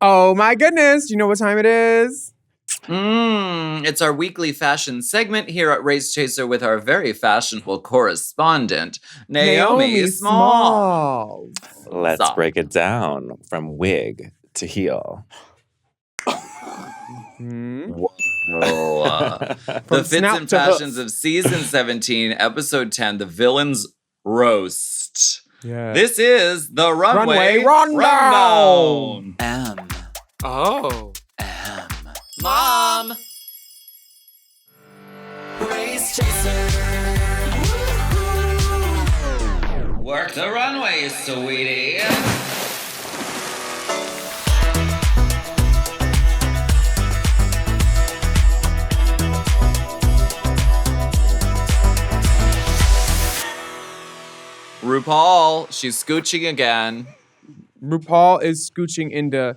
Oh my goodness. Do you know what time it is? It's our weekly fashion segment here at Race Chaser with our very fashionable correspondent, Naomi Small. Let's break it down from wig to heel. Whoa. The fits and fashions of season 17, episode 10, the villain's roast. Yeah. This is the Runway Rundown. M. Oh. M. Mom. Race Chaser. Work the runway, sweetie. RuPaul, she's scooching again. RuPaul is scooching into...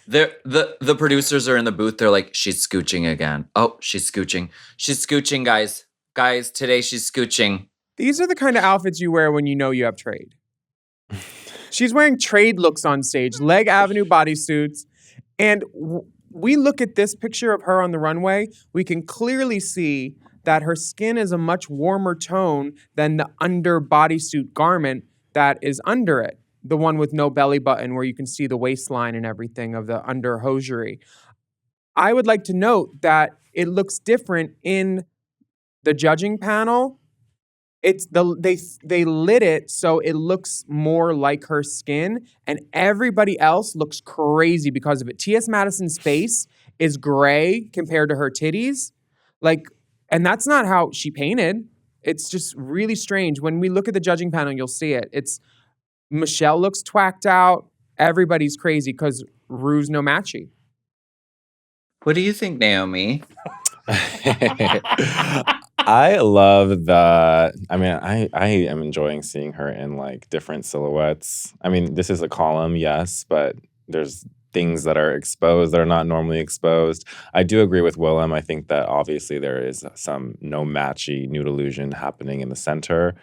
The producers are in the booth. They're like, she's scooching again. Oh, she's scooching. She's scooching, guys. Guys, today she's scooching. These are the kind of outfits you wear when you know you have trade. She's wearing trade looks on stage, Leg Avenue bodysuits. And we look at this picture of her on the runway, we can clearly see that her skin is a much warmer tone than the under bodysuit garment that is under it. The one with no belly button where you can see the waistline and everything of the under hosiery. I would like to note that it looks different in the judging panel. It's they lit it so it looks more like her skin, and everybody else looks crazy because of it. T.S. Madison's face is gray compared to her titties. And that's not how she painted. It's just really strange. When we look at the judging panel, you'll see it. Michelle looks twacked out. Everybody's crazy because Ru's no matchy. What do you think, Naomi? I love I am enjoying seeing her in like different silhouettes. I mean, this is a column, yes, but there's things that are exposed that are not normally exposed. I do agree with Willem. I think that obviously there is some no matchy nude illusion happening in the center.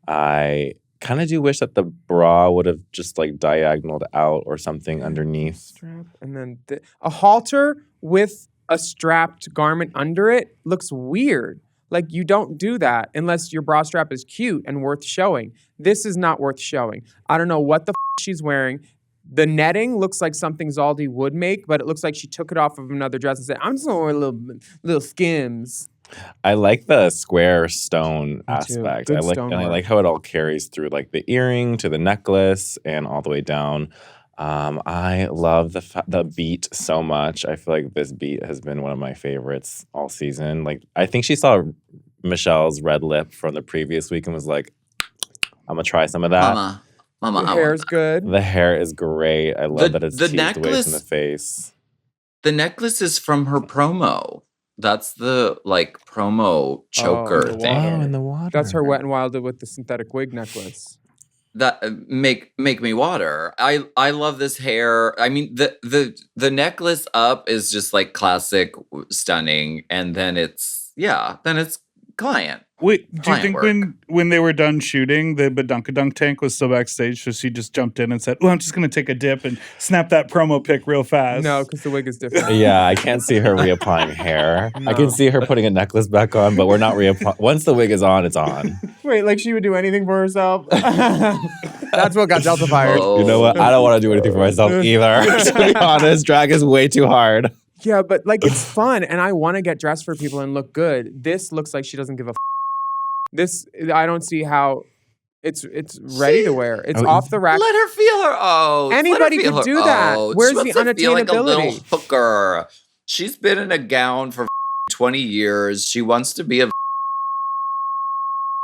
I kind of do wish that the bra would have just like diagonaled out or something underneath. Strap, and then a halter with a strapped garment under it looks weird. Like, you don't do that unless your bra strap is cute and worth showing. This is not worth showing. I don't know what the she's wearing. The netting looks like something Zaldi would make, but it looks like she took it off of another dress and said, I'm just going to wear little skims. I like the square stone aspect. Good I stonework. like how it all carries through, like the earring to the necklace and all the way down. I love the beat so much. I feel like this beat has been one of my favorites all season. Like, I think she saw Michelle's red lip from the previous week and was like, I'm gonna try some of that. Mama, The hair's good. The hair is great. I love that it's teased away from the face. The necklace is from her promo. That's the like promo choker thing. Oh, in the water. That's her Wet n Wild with the synthetic wig necklace. That make me water. I love this hair. I mean, the necklace up is just like classic stunning, and then it's client. Wait, do you Client think work. when they were done shooting, the Badunkadunk tank was still backstage, so she just jumped in and said, "Oh, I'm just going to take a dip and snap that promo pic real fast"? No, because the wig is different. Yeah, I can't see her reapplying hair. No. I can see her putting a necklace back on, but we're not reapplying. Once the wig is on, it's on. Wait, like she would do anything for herself? That's what got Delta fired. Oh. You know what? I don't want to do anything for myself either. To be honest, drag is way too hard. Yeah, but like it's fun, and I want to get dressed for people and look good. This looks like she doesn't give a This, I don't see how it's ready to wear. It's off the rack. Let her feel her oats. Anybody could do that. Where's the She wants to feel like a little unattainability? hooker. She's been in a gown for 20 years. She wants to be a.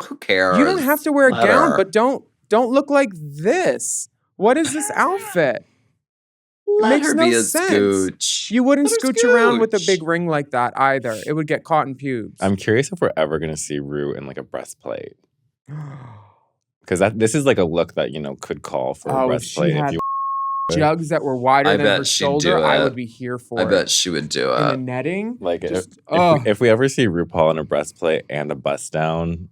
Who cares? You don't have to wear a Let gown, her. but don't look like this. What is this outfit? Let Makes her no be a sense. scooch. You wouldn't Let her scooch around with a scooch. big ring like that either. It would get caught in pubes. I'm curious if we're ever going to see Ru in like a breastplate. Because this is like a look that, could call for a Oh, if she breastplate. had If you Jugs that were wider I than bet her she'd shoulder, do I it. would be here for I it. bet she would do In the it. netting? like Just- if we ever see RuPaul in a breastplate and a bust down,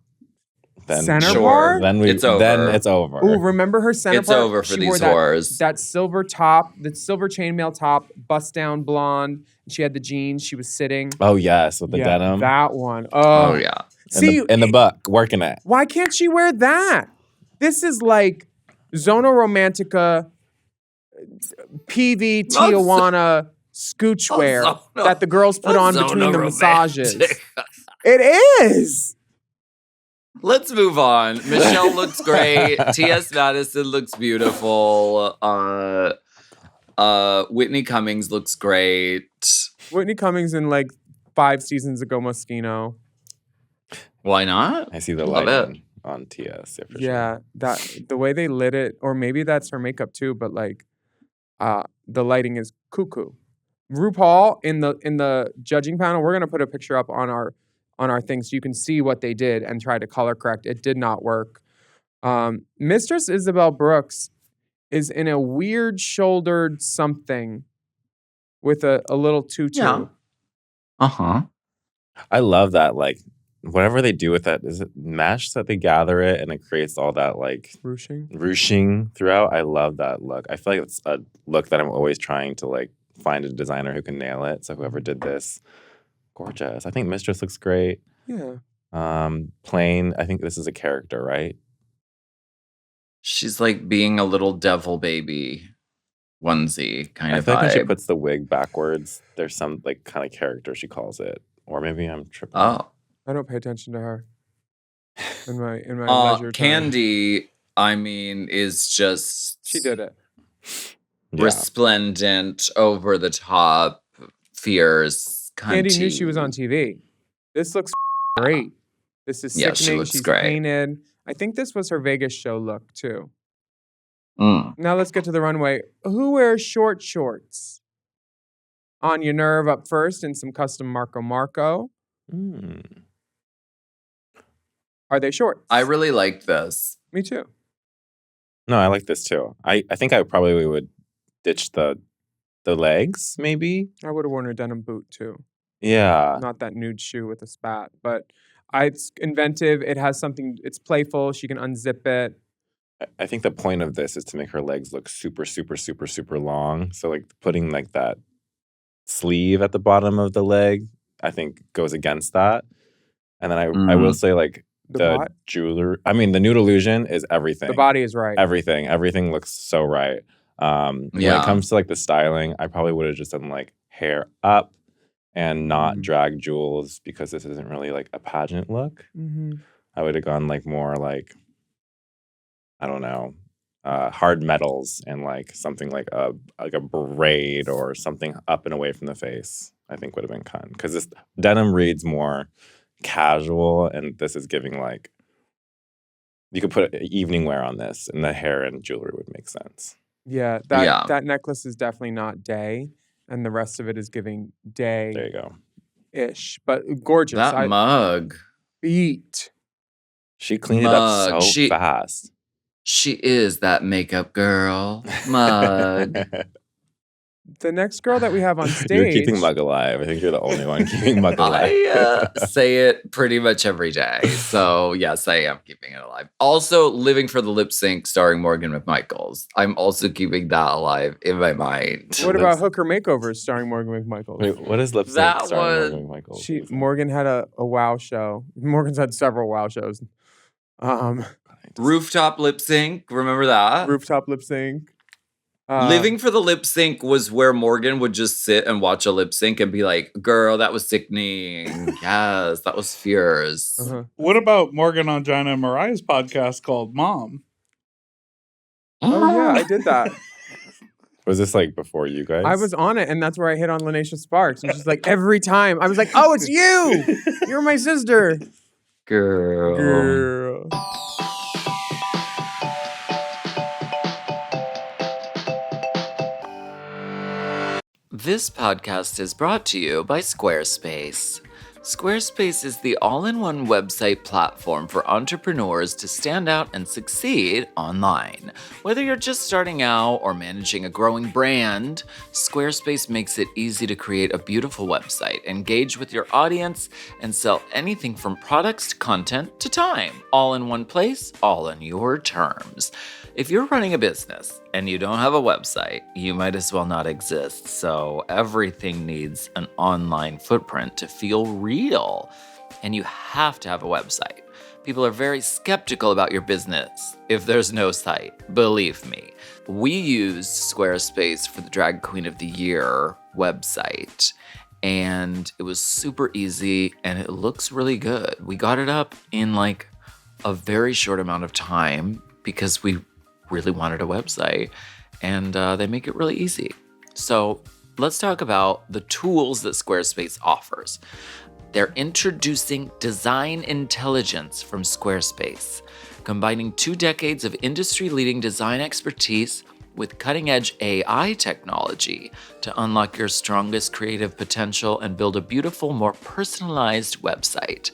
then Center Sure. bar? then It's over. Then it's over. Ooh, remember her center It's part? over for She these wore that, whores. that silver top, the silver chainmail top, bust down blonde. She had the jeans. She was sitting. Oh yes, with the denim. That one. Oh yeah. See, in the buck, working it. why can't she wear that? This is like Zona Romantica, PV Tijuana scooch wear Zona- that the girls put on Zona between the massages. romantic. It is. Let's move on. Michelle looks great. T.S. Madison looks beautiful. Whitney Cummings looks great. Whitney Cummings in like 5 seasons ago Moschino. Why not? I see the Love lighting on TS. Yeah, for Yeah, sure. that the way they lit it, or maybe that's her makeup too, but like the lighting is cuckoo. RuPaul in the judging panel, we're gonna put a picture up on our thing so you can see what they did and try to color correct. It did not work. Mistress Isabel Brooks is in a weird shouldered something with a little tutu. Yeah. Uh-huh. I love that. Like whatever they do with that, is it mesh that they gather it and it creates all that like ruching throughout? I love that look. I feel like it's a look that I'm always trying to like find a designer who can nail it. So whoever did this, gorgeous. I think Mistress looks great. Yeah. Plain. I think this is a character, right? She's like being a little devil baby onesie kind I of feel like when she vibe. puts the wig backwards, there's some like kind of character she calls it. Or maybe I'm tripping. Oh. I don't pay attention to her in my leisure time. Candy, I mean, is just She did it. Yeah. resplendent, over the top, fierce. Candy knew cunty. she was on TV. This looks great. This is Yeah, she sickening. looks She's great. painted. I think this was her Vegas show look too. Mm. Now let's get to the runway. Who wears short shorts? Anya Nerve up first in some custom Marco Marco. Mm. Are they shorts? I really like this. Me too. No, I like this too. I think I probably would ditch the legs, maybe. I would have worn a denim boot too. Yeah. Not that nude shoe with a spat, but it's inventive. It has something. It's playful. She can unzip it. I think the point of this is to make her legs look super, super, super, super long. So like putting like that sleeve at the bottom of the leg, I think goes against that. And then I will say like the jewelry. I mean, the nude illusion is everything. The body is right. Everything looks so right. When it comes to like the styling, I probably would have just done like hair up and not drag jewels because this isn't really like a pageant look. Mm-hmm. I would have gone like more like, I don't know, hard metals and like something like a braid or something up and away from the face. I think would have been fun because this denim reads more casual, and this is giving like you could put evening wear on this, and the hair and jewelry would make sense. Yeah, that necklace is definitely not day, and the rest of it is giving day. There you go. Ish, but gorgeous. That mug. Beat. She cleaned it up so fast. She is that makeup girl. Mug. The next girl that we have on stage. You're keeping Mug alive. I think you're the only one keeping Mug alive. I say it pretty much every day. So, yes, I am keeping it alive. Also, Living for the Lip Sync starring Morgan McMichaels. I'm also keeping that alive in my mind. What about Hooker Makeovers starring Morgan McMichaels? Wait, what is lip sync That starring Morgan McMichaels? Morgan had a wow show. Morgan's had several wow shows. Rooftop Lip Sync. Remember that? Rooftop Lip Sync. Living for the Lip Sync was where Morgan would just sit and watch a lip sync and be like, girl, that was sickening. Yes, that was fierce. What about Morgan on Gina and Mariah's podcast called Mom? Oh, yeah, I did that. Was this like before you guys? I was on it, and that's where I hit on Lanesha Sparks. And she's like, every time. I was like, oh, it's you. You're my sister. Girl. This podcast is brought to you by Squarespace. Squarespace is the all-in-one website platform for entrepreneurs to stand out and succeed online. Whether you're just starting out or managing a growing brand, Squarespace makes it easy to create a beautiful website, engage with your audience, and sell anything from products to content to time, all in one place, all on your terms. If you're running a business and you don't have a website, you might as well not exist. So everything needs an online footprint to feel real. And you have to have a website. People are very skeptical about your business if there's no site. Believe me. We used Squarespace for the Drag Queen of the Year website. And it was super easy and it looks really good. We got it up in like a very short amount of time because we really wanted a website, and they make it really easy. So let's talk about the tools that Squarespace offers. They're introducing Design Intelligence from Squarespace, combining 2 decades of industry-leading design expertise with cutting-edge AI technology to unlock your strongest creative potential and build a beautiful, more personalized website.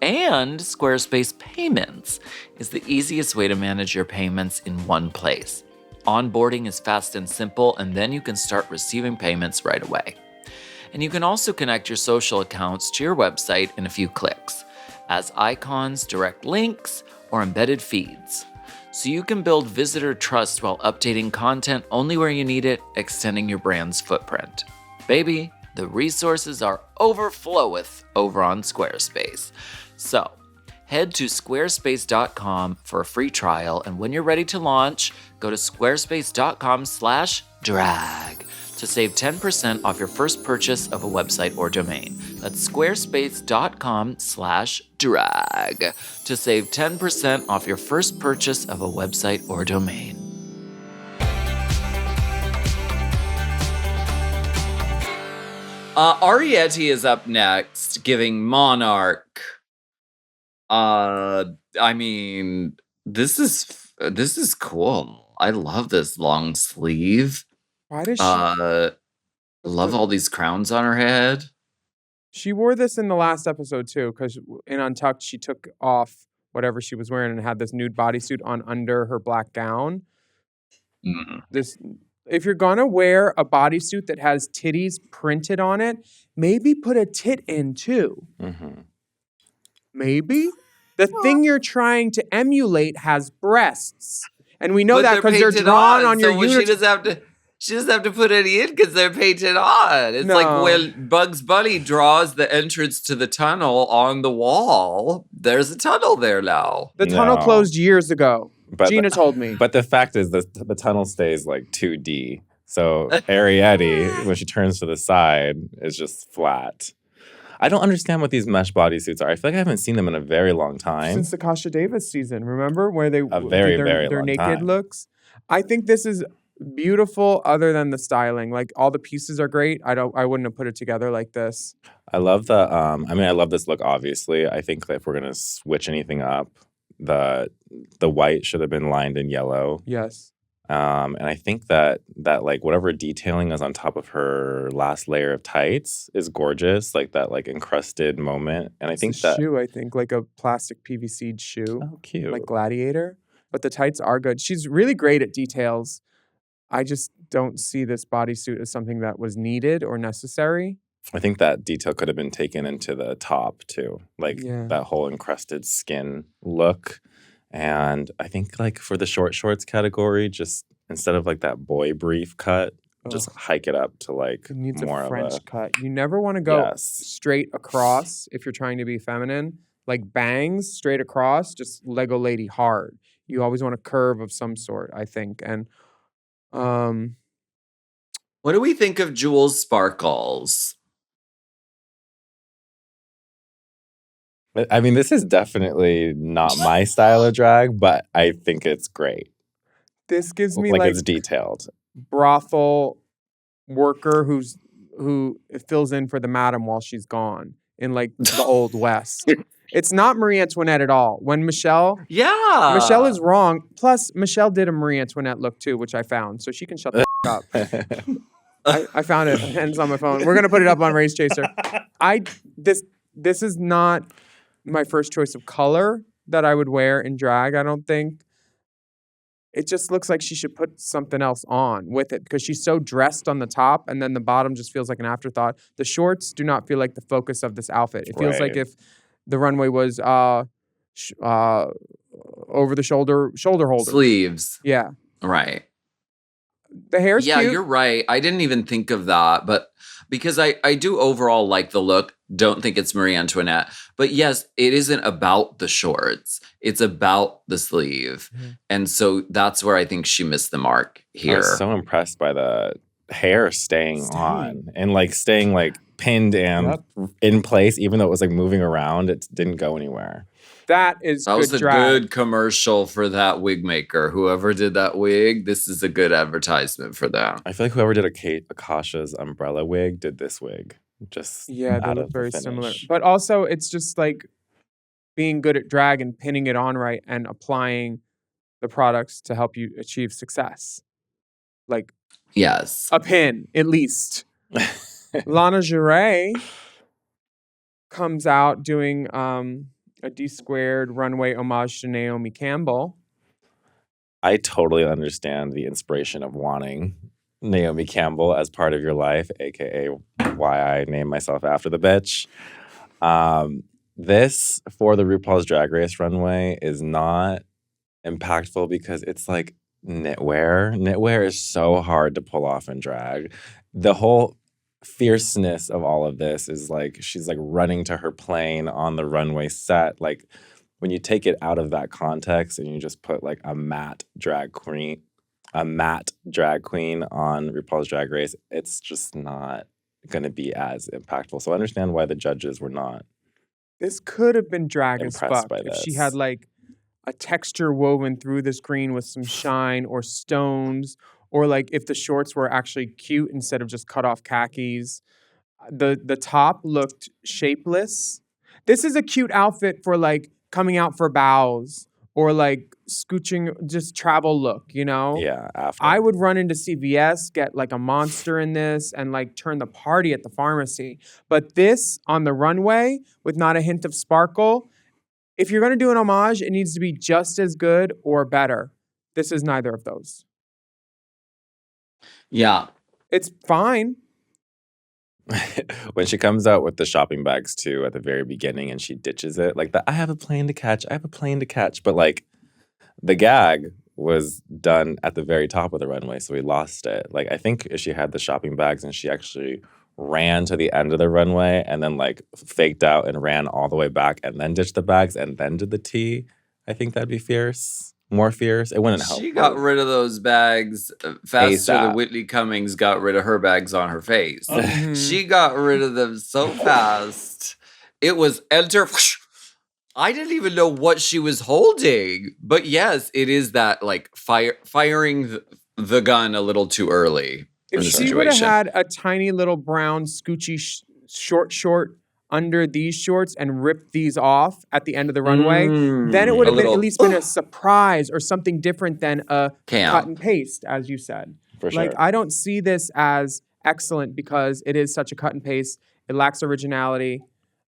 And Squarespace Payments is the easiest way to manage your payments in one place. Onboarding is fast and simple, and then you can start receiving payments right away. And you can also connect your social accounts to your website in a few clicks, as icons, direct links, or embedded feeds. So you can build visitor trust while updating content only where you need it, extending your brand's footprint. Baby, the resources are overfloweth over on Squarespace. So, head to squarespace.com for a free trial, and when you're ready to launch, go to squarespace.com/drag to save 10% off your first purchase of a website or domain. That's squarespace.com/drag to save 10% off your first purchase of a website or domain. Arietti is up next, giving Monarch. I mean, this is cool. I love this long sleeve. Why does she? Love all these crowns on her head. She wore this in the last episode too, because in Untucked she took off whatever she was wearing and had this nude bodysuit on under her black gown. This, if you're gonna wear a bodysuit that has titties printed on it, maybe put a tit in too. Mm-hmm. Maybe the thing you're trying to emulate has breasts, and we know that because they're drawn on your unit. She doesn't have to put any in because they're painted on. It's like when Bugs Bunny draws the entrance to the tunnel on the wall. There's a tunnel there now. The tunnel closed years ago. Gina told me. But the fact is that the tunnel stays like 2D. So Arietti, when she turns to the side, is just flat. I don't understand what these mesh bodysuits are. I feel like I haven't seen them in a very long time. Since the Kasha Davis season, remember? Where they A very, did very their long naked time. looks. I think this is beautiful other than the styling. Like all the pieces are great. I wouldn't have put it together like this. I love the I love this look, obviously. I think that if we're gonna switch anything up, the white should have been lined in yellow. Yes. And I think that like whatever detailing is on top of her last layer of tights is gorgeous, like that like encrusted moment. And I think It's a that shoe, I think, like a plastic PVC'd shoe. oh cute. Like Gladiator. But the tights are good. She's really great at details. I just don't see this bodysuit as something that was needed or necessary. I think that detail could have been taken into the top too, like that whole encrusted skin look. And I think like for the short shorts category, just instead of like that boy brief cut, just hike it up to like It needs more a French of a cut. You never want to go Yes. straight across if you're trying to be feminine. Like bangs straight across, just Lego lady hard. You always want a curve of some sort, I think. And What do we think of Jewel's sparkles? I mean, this is definitely not my style of drag, but I think it's great. this gives me Like it's detailed. brothel worker who fills in for the madam while she's gone in like the old west. It's not Marie Antoinette at all. When Michelle is wrong. Plus Michelle did a Marie Antoinette look too, which I found, so she can shut the up. I found it and it's on my phone. We're gonna put it up on Race Chaser. this is not my first choice of color that I would wear in drag, I don't think. It just looks like she should put something else on with it because she's so dressed on the top and then the bottom just feels like an afterthought. The shorts do not feel like the focus of this outfit. It feels like Right. if the runway was over the shoulder holders. Sleeves. Yeah. Right. The hair's Yeah, cute. you're right. I didn't even think of that, but because I do overall like the look, don't think it's Marie Antoinette. But yes, it isn't about the shorts. It's about the sleeve. And so that's where I think she missed the mark I here. was so impressed by the hair staying on and like staying like pinned and in place, even though it was like moving around. It didn't go anywhere. That is That good was a drag. good commercial for that wig maker. Whoever did that wig, this is a good advertisement for them. I feel like whoever did Akasha's umbrella wig did this wig. Just Yeah, they out look of the very similar. finish. But also, it's just like being good at drag and pinning it on right and applying the products to help you achieve success. Like Yes. a pin, at least. Lana Geray comes out doing a D-squared runway homage to Naomi Campbell. I totally understand the inspiration of wanting Naomi Campbell as part of your life, aka why I named myself after the bitch. This for the RuPaul's Drag Race runway is not impactful because it's like knitwear. Knitwear is so hard to pull off in drag. The whole fierceness of all of this is like she's like running to her plane on the runway set. Like when you take it out of that context and you just put like a matte drag queen on RuPaul's Drag Race, it's just not going to be as impactful. So I understand why the judges were not. This could have been drag as Impressed fuck by if she this. had like a texture woven through this green with some shine or stones, or like if the shorts were actually cute instead of just cut off khakis. The top looked shapeless. This is a cute outfit for like coming out for bows or like scooching, just travel look, you know? Yeah, after. I would run into CVS, get like a monster in this, and like turn the party at the pharmacy. But this on the runway with not a hint of sparkle, if you're going to do an homage, it needs to be just as good or better. This is neither of those. Yeah. It's fine. When she comes out with the shopping bags too at the very beginning and she ditches it, like I have a plane to catch, but like the gag was done at the very top of the runway, so we lost it. Like I think if she had the shopping bags and she actually ran to the end of the runway and then like faked out and ran all the way back and then ditched the bags and then did the T, I think that'd be fierce. More fierce. It wouldn't help. She got rid of those bags faster ASAP. than Whitney Cummings got rid of her bags on her face. Mhm. She got rid of them so fast. It was enter. I didn't even know what she was holding. But yes, it is that like firing the gun a little too early in If the she would have situation. had a tiny little brown scoochy short under these shorts and ripped these off at the end of the runway, then it would A have been at little- least been a surprise or something different than a Camp. cut and paste, as you said. For sure. Like, I don't see this as excellent because it is such a cut and paste. It lacks originality,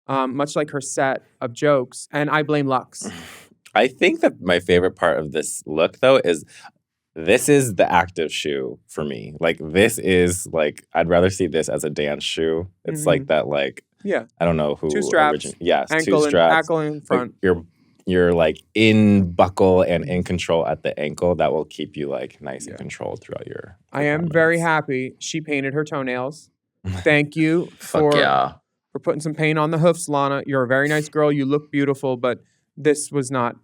much like her set of jokes. And I blame Lux. I think that my favorite part of this look, though, is this is the active shoe for me. Like, this is, like, I'd rather see this as a dance shoe. It's like that, like, Yeah. I don't know who. 2 straps. Yes, Ankle 2 and straps. ankle in Like, front. you're, like, in buckle and in control at the ankle. That will keep you, like, nice and controlled throughout your I am very performance. happy she painted her toenails. Thank you Fuck yeah. for putting some paint on the hoofs, Lana. You're a very nice girl. You look beautiful, but this was not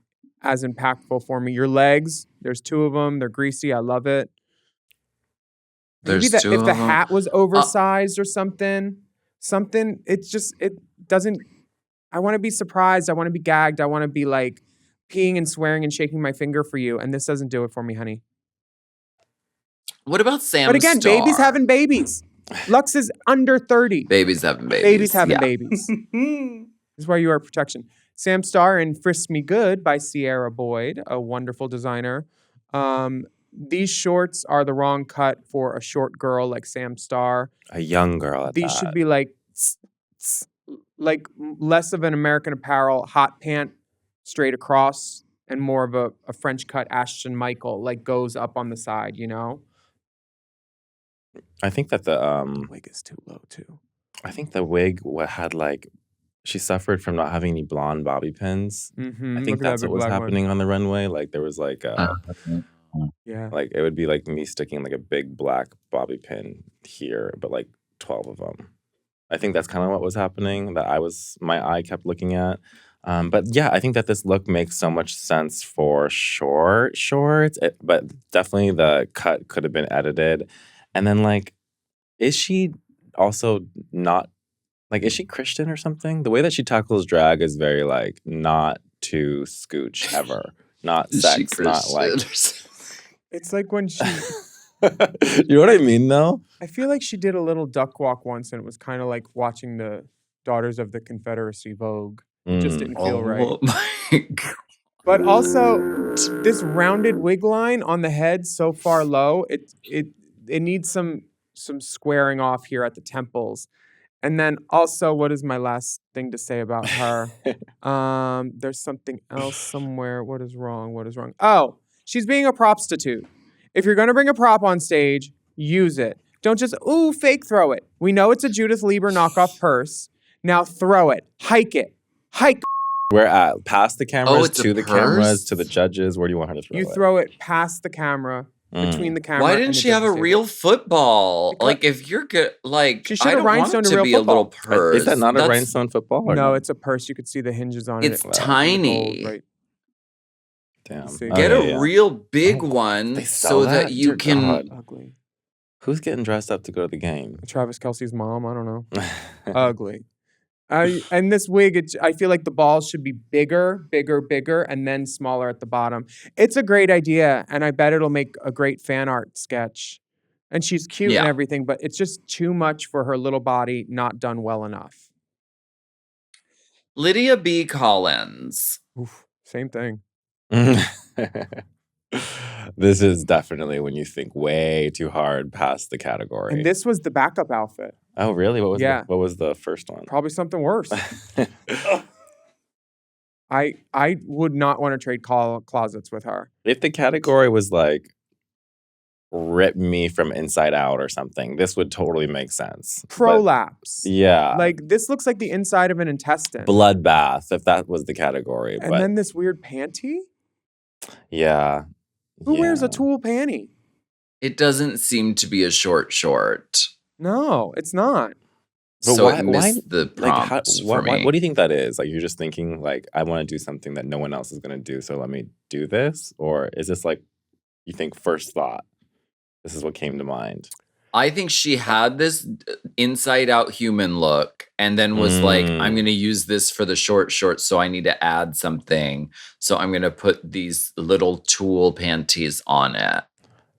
as impactful for me. Your legs, there's 2 of them. They're greasy. I love it. Maybe There's 2 if of the them. hat was oversized or something, it doesn't, I want to be surprised. I want to be gagged. I want to be like peeing and swearing and shaking my finger for you. And this doesn't do it for me, honey. What about Sam But again, Star? babies having babies. Lux is under 30. Babies having babies. Babies having Yeah. babies. This is why you are protection. Sam Starr in Frisk Me Good by Sierra Boyd, a wonderful designer. These shorts are the wrong cut for a short girl like Sam Starr. A young girl at These that. should be like tss, tss, less of an American Apparel hot pant straight across and more of a French cut Ashton Michael, like goes up on the side, you know? I think that The wig is too low too. I think the wig had like she suffered from not having any blonde bobby pins. Mm-hmm. I think that's what was happening on the runway. Like there was like Yeah. like it would be like me sticking like a big black bobby pin here, but like 12 of them. I think that's kind of what was happening that my eye kept looking at. But yeah, I think that this look makes so much sense for shorts, but definitely the cut could have been edited. And then like, is she also not like, is she Christian or something? The way that she tackles drag is very like not to scooch ever, not Is she sex, not like. Christian or something? It's like when she You know what I mean, though? I feel like she did a little duck walk once and it was kind of like watching the Daughters of the Confederacy Vogue. It just didn't feel right. Oh my God. But also, this rounded wig line on the head so far low, it needs some squaring off here at the temples. And then also, what is my last thing to say about her? There's something else somewhere. What is wrong? What is wrong? Oh, she's being a prostitute. If you're going to bring a prop on stage, use it. Don't just, fake throw it. We know it's a Judith Lieber knockoff purse. Now throw it. Hike it. Hike. We're at past the cameras, it's a to the cameras, purse? to the judges. Where do you want her to throw You it? throw it past the camera, between the camera. Why and didn't the she have a judges' real table. football? Because- Like, if you're good, like, She I should've don't want rhinestoned it a to real be a little football. purse. Is that not a That's- rhinestone football? Or No, it's a purse. You could see the hinges on It's it. tiny. Gold, right. Damn. See. Oh, Get yeah, a yeah. real big Oh, one they sell so that that? you Dear can. God. Ugly. Who's getting dressed up to go to the game? Travis Kelce's mom. I don't know. Ugly. And this wig, I feel like the balls should be bigger, and then smaller at the bottom. It's a great idea, and I bet it'll make a great fan art sketch. And she's cute and Yeah. everything, but it's just too much for her little body, not done well enough. Lydia B. Collins. Oof, same thing. This is definitely when you think way too hard past the category. And this was the backup outfit. Oh, really? What was the first one? Probably something worse. I would not want to trade closets with her. If the category was like rip me from inside out or something, this would totally make sense. But- Prolapse. yeah. Like, this looks like the inside of an intestine. Bloodbath, if that was the category. And but then this weird panty? yeah. Who wears a Yeah. tulle panty? It doesn't seem to be a short. No, it's not. But So why- it missed why- the prompts for me. what do you think that is? Like, you're just thinking, like, I want to do something that no one else is going to do, so let me do this? Or is this like, you think first thought, this is what came to mind? I think she had this inside out human look and then was like, I'm going to use this for the short, so I need to add something. So I'm going to put these little tulle panties on it.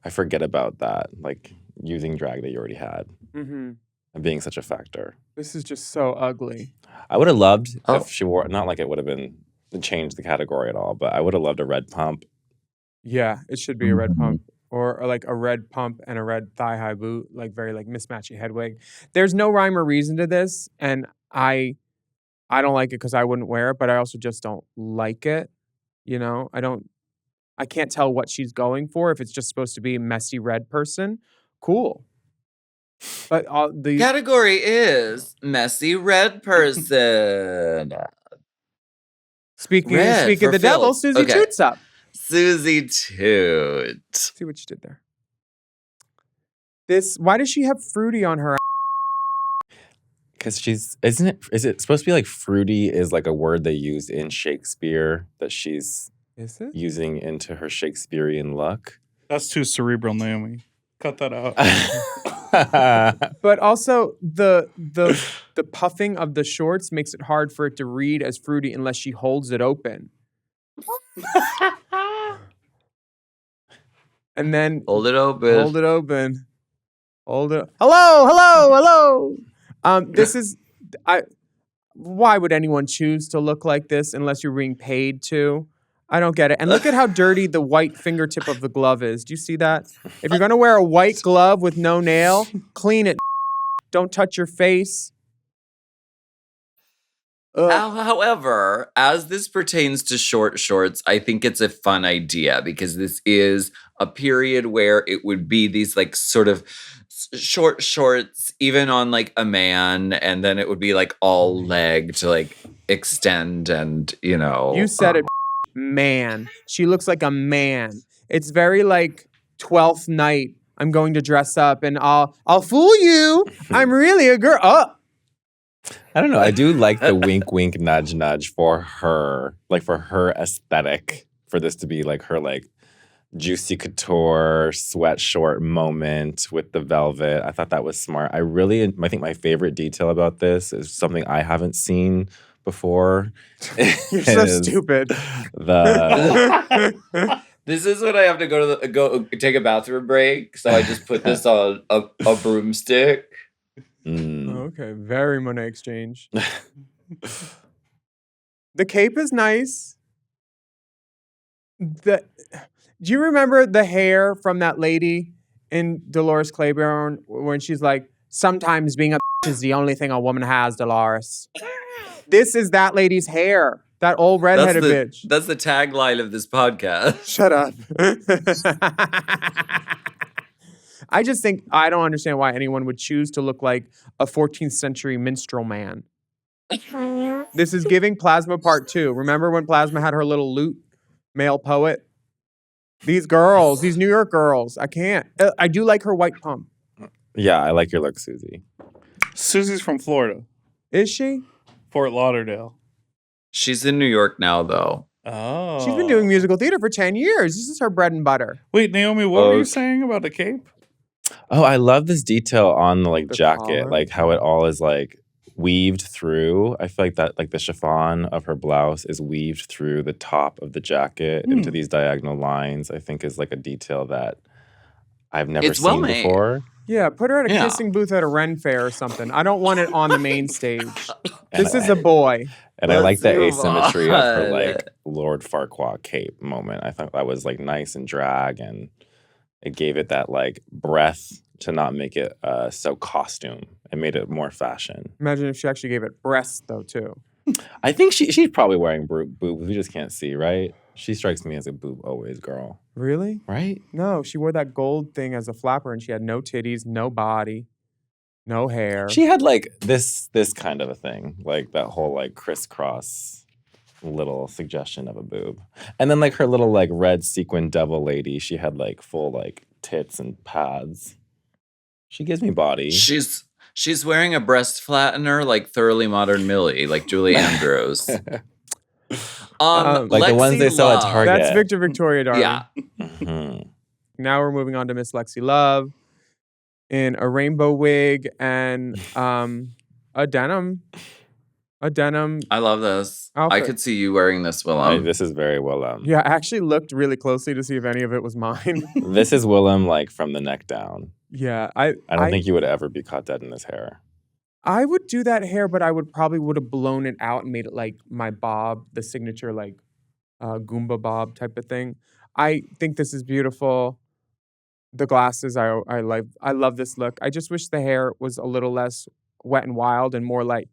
I forget about that, like, using drag that you already had Mm-hmm. and being such a factor. This is just so ugly. I would have loved Oh. if she wore, not like it would have been changed the category at all, but I would have loved a red pump. Yeah, it should be a red pump. Or like a red pump and a red thigh-high boot, like very like mismatchy head wig. There's no rhyme or reason to this, and I don't like it because I wouldn't wear it, but I also just don't like it. You know, I can't tell what she's going for. If it's just supposed to be a messy red person, cool. But the Category is messy red person. speaking red of for the devil, filth. Susie Okay. Toots up. Susie Toot. See what you did there. Why does she have fruity on her? Because is it supposed to be like fruity is like a word they used in Shakespeare that she's Is it? using into her Shakespearean look? That's too cerebral, Naomi. Cut that out. But also the puffing of the shorts makes it hard for it to read as fruity unless she holds it open. And then Hold it open. hold it open. Hold it. Hello. This is why would anyone choose to look like this unless you're being paid to? I don't get it. And look at how dirty the white fingertip of the glove is. Do you see that? If you're going to wear a white glove with no nail, clean it. Don't touch your face. However, as this pertains to short shorts, I think it's a fun idea because this is a period where it would be these like sort of short shorts, even on like a man, and then it would be like all leg to like extend and, you know. You said it, man. She looks like a man. It's very like 12th night. I'm going to dress up and I'll fool you. I'm really a girl. Oh. I don't know. I do like the wink, wink, nudge, nudge for her, like for her aesthetic, for this to be like her like juicy couture sweat short moment with the velvet. I thought that was smart. I think my favorite detail about this is something I haven't seen before. You're so stupid. This is when I have to go take a bathroom break, so I just put this on a broomstick. Okay, very Monet Exchange. The cape is nice. Do you remember the hair from that lady in Dolores Claiborne when she's like, sometimes being a is the only thing a woman has, Dolores? This is that lady's hair. That old redheaded bitch. That's the tagline of this podcast. Shut up. I just think I don't understand why anyone would choose to look like a 14th century minstrel man. This is giving Plasma Part 2. Remember when Plasma had her little lute, male poet? These girls, these New York girls, I can't. I do like her white pump. Yeah, I like your look, Suzie. Susie's from Florida. Is she? Fort Lauderdale. She's in New York now, though. Oh. She's been doing musical theater for 10 years. This is her bread and butter. Wait, Naomi, what were you saying about the cape? Oh, I love this detail on the like The jacket, collar. like how it all is like weaved through. I feel like that like the chiffon of her blouse is weaved through the top of the jacket into these diagonal lines. I think is like a detail that I've never It's well seen made. before. Yeah, put her at a Yeah. kissing booth at a Ren fair or something. I don't want it on the main stage. This is a boy. And I like the Let's move asymmetry of her on. like Lord Farquaad cape moment. I thought that was like nice and drag, and it gave it that like breath to not make it so costume. It made it more fashion. Imagine if she actually gave it breasts, though, too. I think she's probably wearing boobs. We just can't see, right? She strikes me as a boob always girl, Really? right? No, she wore that gold thing as a flapper, and she had no titties, no body, no hair. She had like this kind of a thing, like that whole like crisscross little suggestion of a boob, and then like her little like red sequin devil lady. She had like full like tits and pads. She gives me body. She's wearing a breast flattener like Thoroughly Modern Millie, like Julie Andrews. Like the Lexi ones they sell at Love. Target. That's Victor Victoria, darling. Yeah. Mhm. Now we're moving on to Miss Lexi Love in a rainbow wig and a denim. I love this. Outfit. I could see you wearing this, Willem. This is very Willem. Yeah, I actually looked really closely to see if any of it was mine. This is Willem like from the neck down. Yeah, I don't think you would ever be caught dead in this hair. I would do that hair, but I would have blown it out and made it like my bob, the signature like Goomba bob type of thing. I think this is beautiful. The glasses, I love this look. I just wish the hair was a little less wet and wild and more like,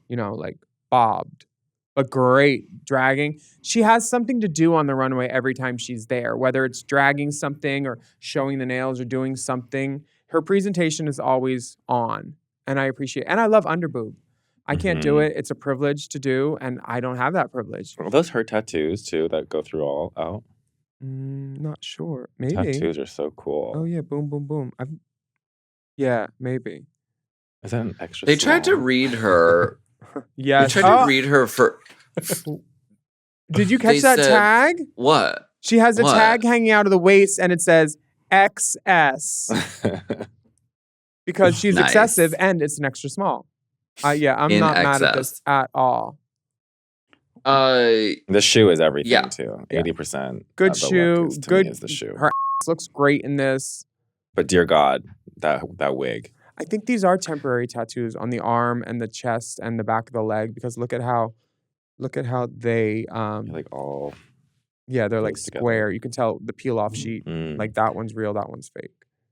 like bobbed. But great dragging. She has something to do on the runway every time she's there, whether it's dragging something or showing the nails or doing something. Her presentation is always on. And I appreciate it. And I love underboob. I can't do it. It's a privilege to do, and I don't have that privilege. Are those her tattoos too that go through all out? Not sure. Maybe. Tattoos are so cool. Oh yeah, boom, boom, boom. Yeah, maybe. Is that an extra? They tried to small? read her. Yes. They tried to read her for. Did you catch They that said- tag? What? She has a What? tag hanging out of the waist, and it says XS because she's Nice. excessive and it's an extra small. Yeah, I'm In not mad at this excess. at all. The shoe is everything Yeah. too. Yeah. 80%. Good of the shoe. look is, to Good. me, is the shoe. Her ass looks great in this. But dear God, that wig. I think these are temporary tattoos on the arm and the chest and the back of the leg because look at how they Like all. yeah, they're like goes together. square. You can tell the peel off sheet. Mm. Like that one's real, that one's fake.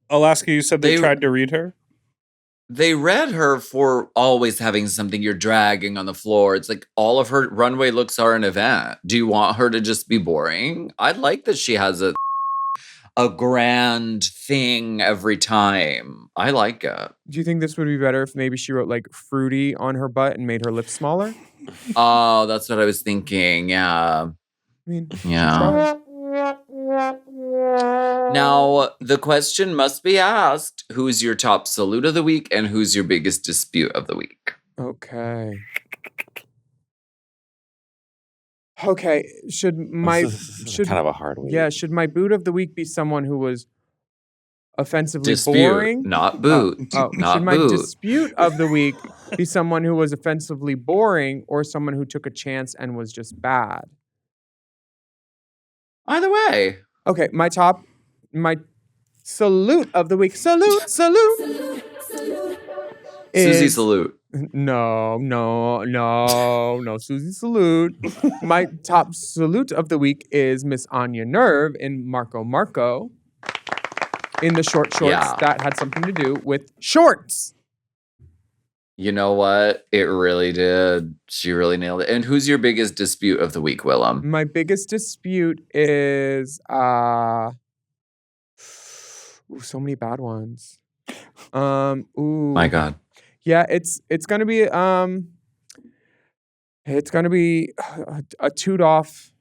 Alaska, you said they They- tried to read her? they read her for always having something you're dragging on the floor. It's like all of her runway looks are an event. Do you want her to just be boring? I like that she has a grand thing every time. I like it. Do you think this would be better if maybe she wrote like fruity on her butt and made her lips smaller? Oh, that's what I was thinking. Yeah. I mean, Yeah. Now, the question must be asked, who's your top salute of the week and who's your biggest dispute of the week? okay. Okay, should my This is should kind of a hard week. yeah, should my boot of the week be someone who was offensively Dispute, boring? not boot. Should Not my boot. dispute of the week be someone who was offensively boring or someone who took a chance and was just bad? Either way. Okay, my salute of the week. Salute. Suzie is- salute. No, Susie salute. My top salute of the week is Miss Anya Nerve in Marco Marco in the short shorts. Yeah. That had something to do with shorts. You know what? It really did. She really nailed it. And who's your biggest dispute of the week, Willem? My biggest dispute is so many bad ones. My God. Yeah, it's gonna be a toot off.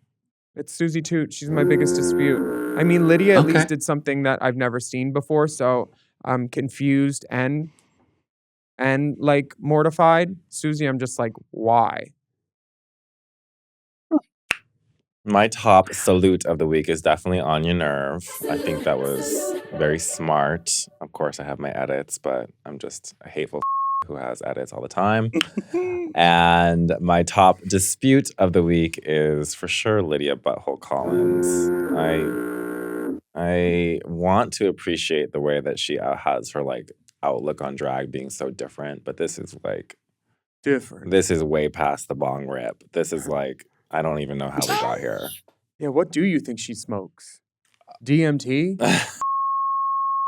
It's Susie Toot. She's my biggest dispute. I mean, Lydia at Okay. least did something that I've never seen before, so I'm confused and like mortified. Susie, I'm just like, why? My top salute of the week is definitely Anya Nerve. I think that was very smart. Of course, I have my edits, but I'm just a hateful who has edits all the time. And my top dispute of the week is for sure Lydia Butthole Collins. I want to appreciate the way that she has her like outlook on drag being so different, but this is like Different. this is way past the bong rip. This is like I don't even know how we got here. Yeah, what do you think she smokes? DMT?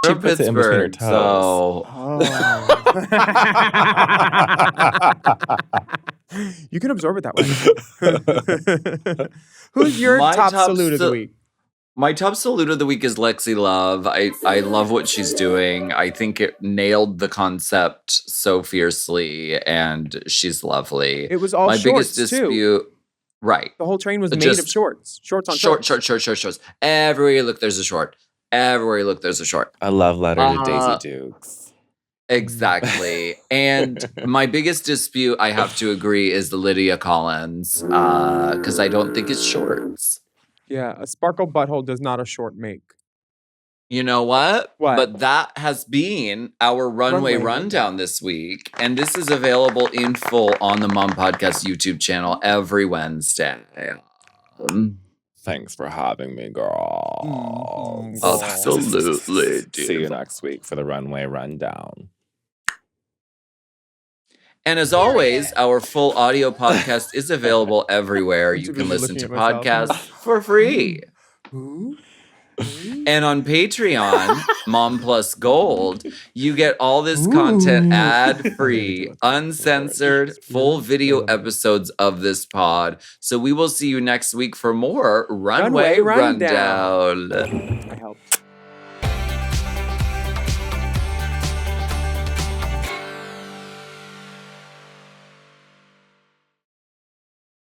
She From puts it in between her Pittsburgh, so Oh. You can absorb it that way. Who's your My top top salute of the sa- week? my top salute of the week is Lexi Love. I love what she's doing. I think it nailed the concept so fiercely, and she's lovely. It was all my shorts biggest too. dispute, right? The whole train was made Just of shorts. Shorts on Short, shorts. shorts. Everywhere you look, there's a short. Everywhere you look, there's a short. A love letter to Uh, Daisy Dukes. Exactly. And my biggest dispute, I have to agree, is the Lydia Collins, because I don't think it's shorts. Yeah, a sparkle butthole does not a short make. You know what? What? But that has been our runway Runway rundown this week. And this is available in full on the Mom Podcast YouTube channel every Wednesday. Thanks for having me, girl. Absolutely, See you dude. next week for the runway rundown. And as always, our full audio podcast is available everywhere. You too can busy listen looking to at myself. podcasts for free. Ooh. And on Patreon, Mom Plus Gold, you get all this content Ooh. ad-free, uncensored, full video episodes of this pod. So we will see you next week for more Runway Runway Rundown. Rundown. I helped.